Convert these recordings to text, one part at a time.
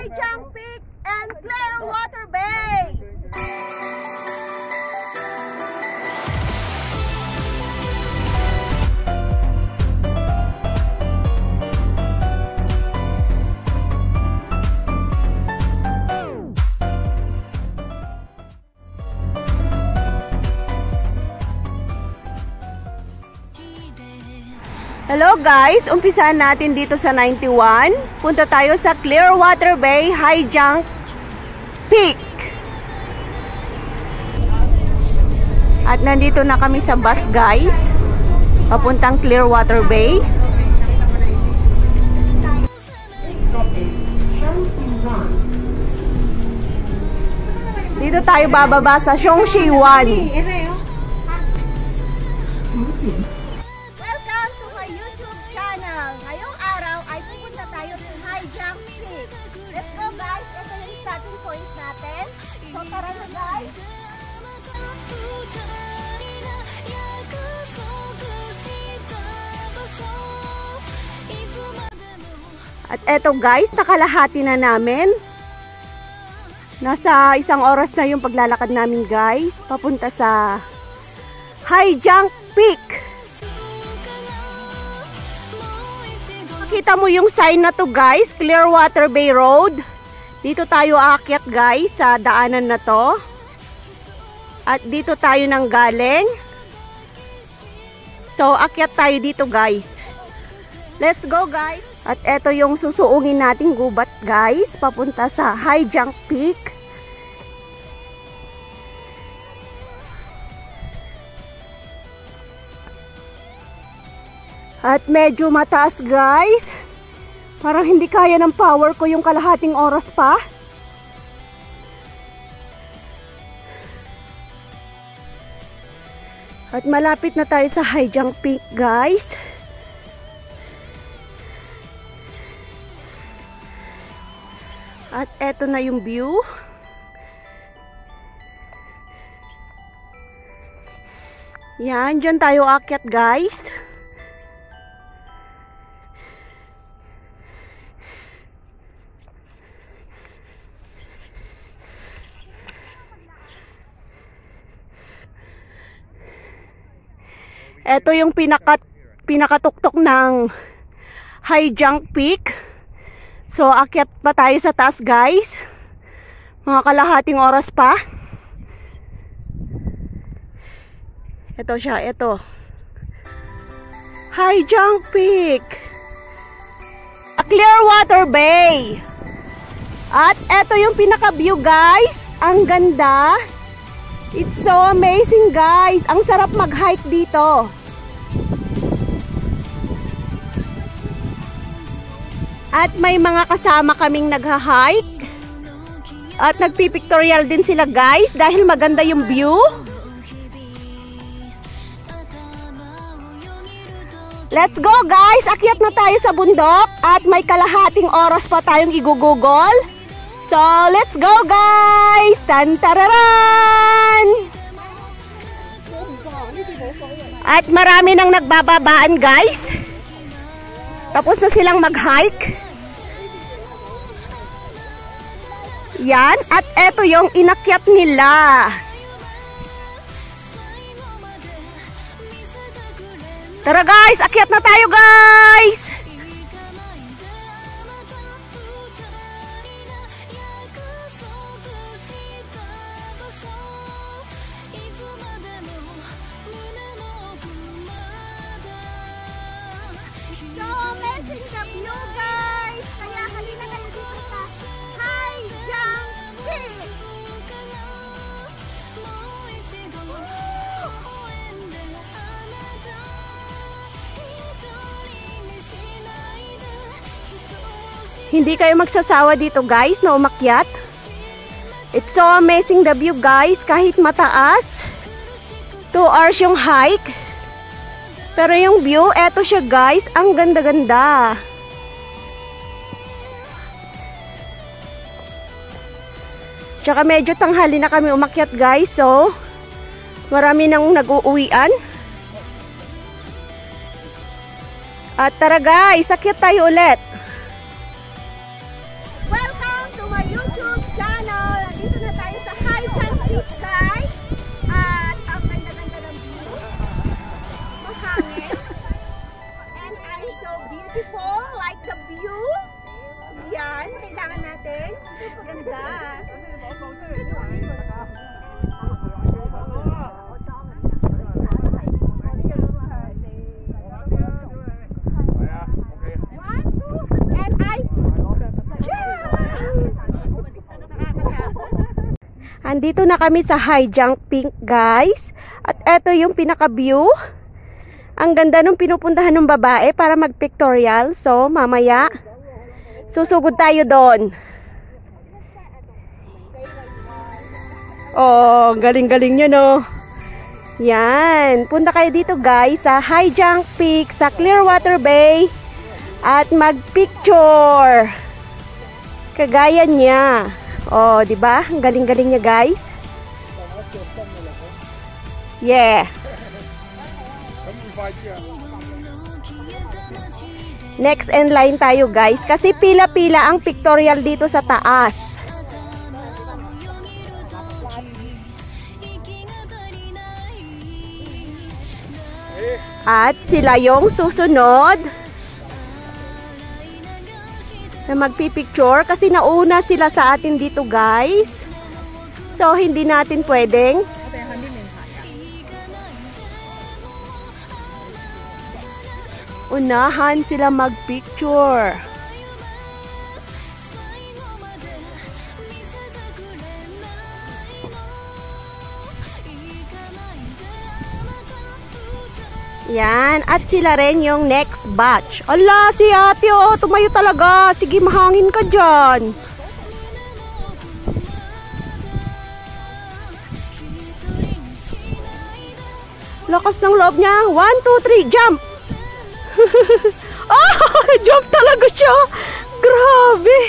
Hai-Jang Peak and Clearwater Bay. Hello guys, umpisahan natin dito sa 91. Punta tayo sa Clearwater Bay, Hai-Jang Peak. At nandito na kami sa bus guys, papuntang Clearwater Bay. Dito tayo bababa sa Xiongxi-Wan. Let's go guys! Ito yung starting point natin. So tara na guys! At eto guys, nakalahati na namin. Nasa 1 oras na yung paglalakad namin guys. Papunta sa Hai-Jang Peak. Kita mo yung sign na to guys, Clearwater Bay Road. Dito tayo aakyat guys sa daanan na to. At dito tayo nang galing. So akyat tayo dito guys. Let's go guys. At eto yung susuungin nating gubat guys, papunta sa Hai-Jang Peak. At medyo mataas guys. Parang hindi kaya ng power ko yung kalahating oras pa. At malapit na tayo sa Hai-Jang Peak guys. At eto na yung view. Yan, dyan tayo aakyat guys. Ito yung pinakatuktok ng Hai-Jang Peak. So, akyat pa tayo sa taas guys. Mga kalahating oras pa. Ito siya, ito. Hai-Jang Peak. Clearwater Bay. At ito yung pinaka-view guys. Ang ganda. It's so amazing guys. Ang sarap mag-hike dito. At may mga kasama kaming nagha-hike. At nagpipictorial din sila guys dahil maganda yung view. Let's go guys. Akyat na tayo sa bundok. At may kalahating oras pa tayong igugugol. So, let's go guys! Tantararan! At marami nang nagbababaan guys. Tapos na silang mag-hike. Yan. At eto yung inakyat nila. Tara guys! Akyat na tayo guys! Hindi kayo magsasawa dito guys na umakyat. It's so amazing the view guys. Kahit mataas. 2 hours yung hike. Pero yung view, eto siya guys. Ang ganda-ganda. Tsaka medyo tanghali na kami umakyat guys. So, marami nang nag-uuwian. At tara guys, akyat tayo ulit. Welcome to Ganda. Andito na kami sa Hai Giang Peak, guys. At eto yung pinaka-view. Ang ganda nung pinupuntahan ng babae para mag-pictorial. So, mamaya, susugod tayo doon. Oh, galing-galing nyo, no? Yan. Punta kayo dito, guys, sa Hai Giang Peak, sa Clearwater Bay. At mag-picture. Kagaya niya. Oh, 'di ba? Ang galing-galing niya, guys. Yeah. Next in line tayo, guys, kasi pila-pila ang pictorial dito sa taas. At sila yung susunod na magpipicture kasi nauna sila sa atin dito, guys. So, hindi natin pwedeng unahan sila magpicture. Yan, at sila rin yung next batch. Ala, si ate, oh, tumayo talaga. Sige, mahangin ka dyan. Lakas ng loob niya. 1, 2, 3, jump! Ah, jump talaga siya. Grabe.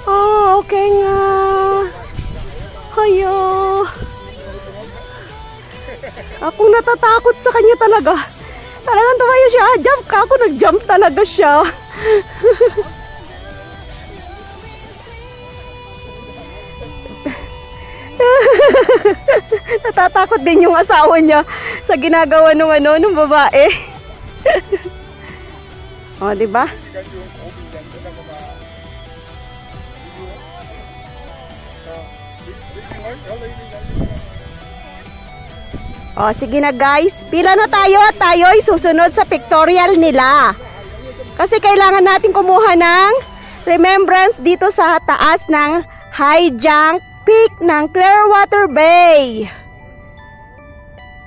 Oh, okay nga. Hayo. Akong natatakot sa kanya talaga. Talagang tumayo siya. Jump ka. Ako nag-jump talaga siya. Natatakot din yung asawa niya sa ginagawa nung babae. Oh, di ba? Oh, sige na, guys. Pila na tayo at tayo'y susunod sa pictorial nila. Kasi kailangan natin kumuha ng remembrance dito sa taas ng Hai Giang Peak ng Clearwater Bay.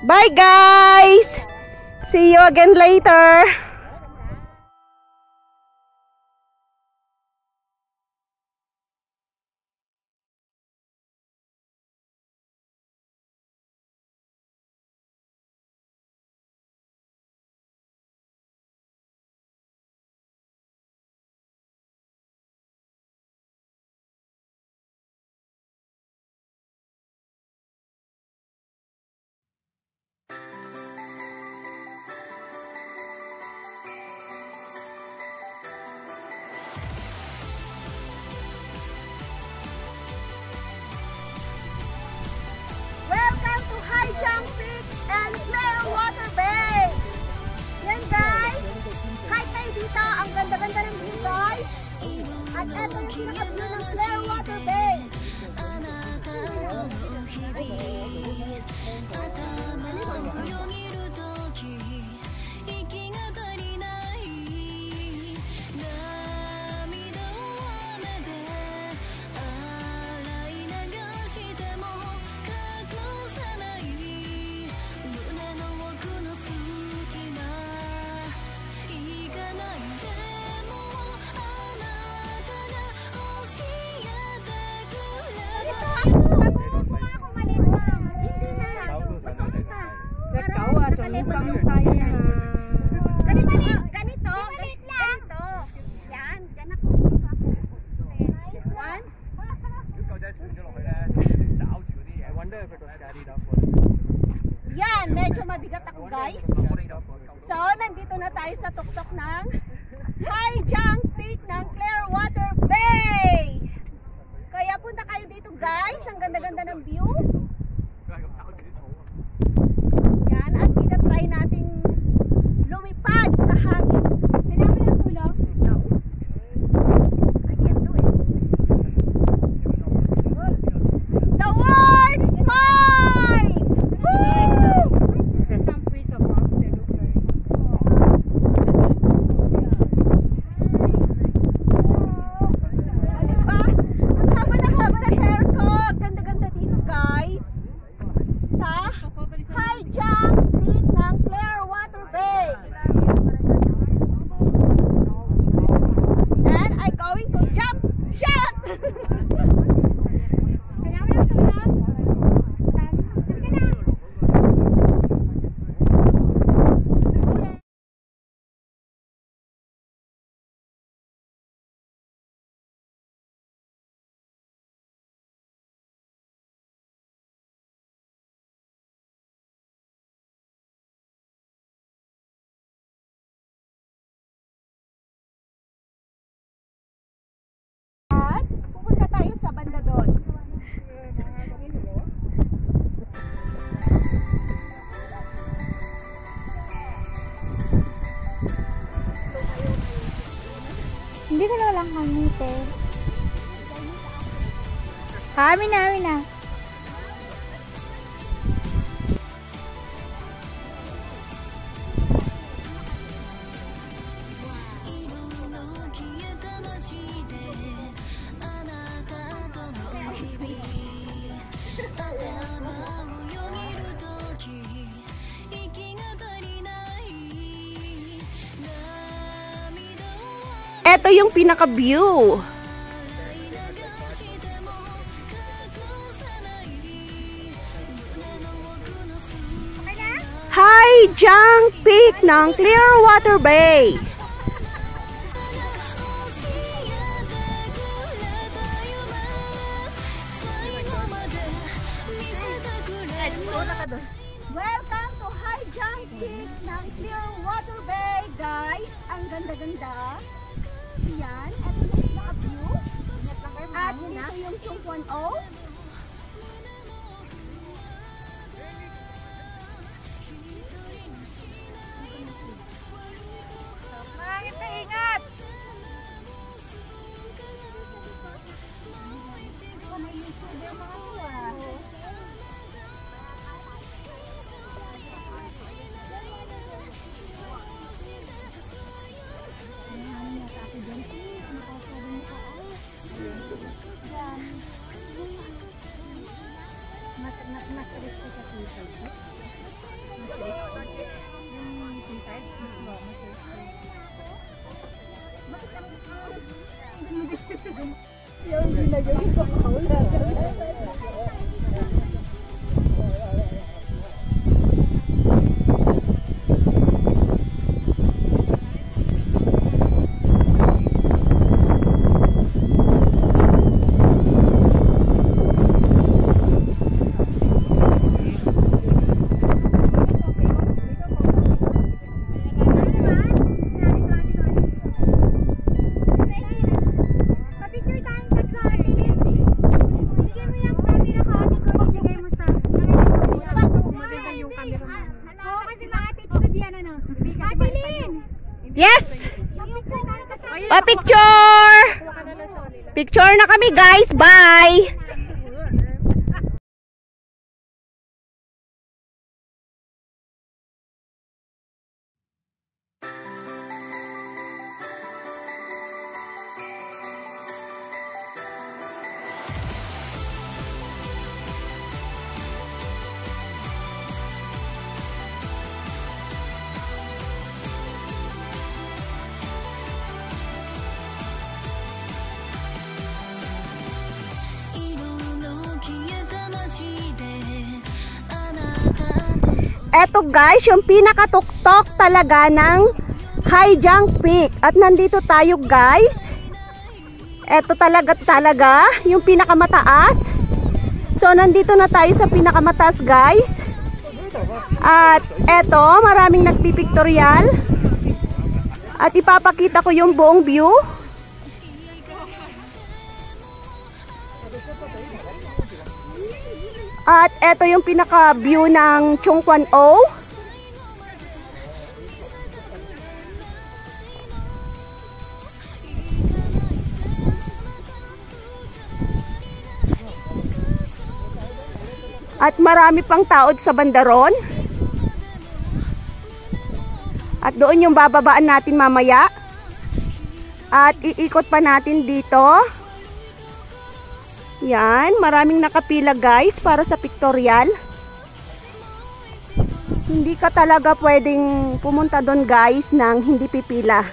Bye, guys! See you again later. At eto yung pinaka-view ng Clearwater Bay. Yan, medyo mabigat ako, guys. So, nandito na tayo sa tuktok ng Hai Giang Peak ng Clearwater Bay. Kaya punta kayo dito, guys. Ang ganda-ganda ng view. Yan, at kita-try nating lumipad sa hangin. Kailangan mo ng tulong? Pupunta tayo sa banda doon. Hindi ko na lang kami, te. Kami na. Ito yung pinaka-view. High Junk Peak ng Clearwater Bay. Welcome to High Junk Peak ng Clearwater Bay, guys. Ang ganda-ganda. Yan, ito yung pinaka-view. At ito yung Chungkwon O. Maraming paingat! May YouTube yung mga kuha. Yes! Pa-picture! Picture na kami, guys. Bye! Eto guys, yung pinakatuktok talaga ng High Junk Peak. At nandito tayo guys. Eto talaga yung pinakamataas. So nandito na tayo sa pinakamataas guys. At eto, maraming nagpipictorial. At ipapakita ko yung buong view. At eto yung pinaka-view ng Chungkwon O. At marami pang tao sa bandaron. At doon yung bababaan natin mamaya. At iikot pa natin dito. Yan, maraming nakapila guys para sa pictorial. Hindi ka talaga pwedeng pumunta doon guys nang hindi pipila.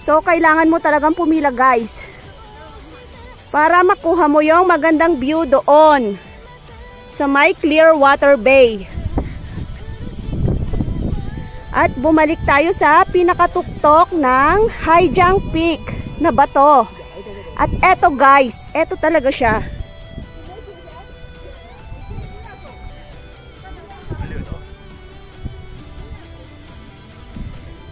So kailangan mo talagang pumila guys. para makuha mo yung magandang view doon sa may Clearwater Bay. At bumalik tayo sa pinakatuktok ng Hai-Jiang Peak na bato. At eto guys, eto talaga siya.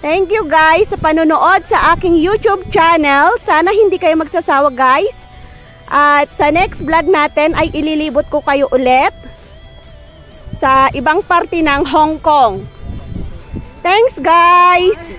Thank you guys sa panonood sa aking YouTube channel. Sana hindi kayo magsasawa guys. At sa next vlog natin ay ililibot ko kayo ulit sa ibang parte ng Hong Kong. Thanks guys!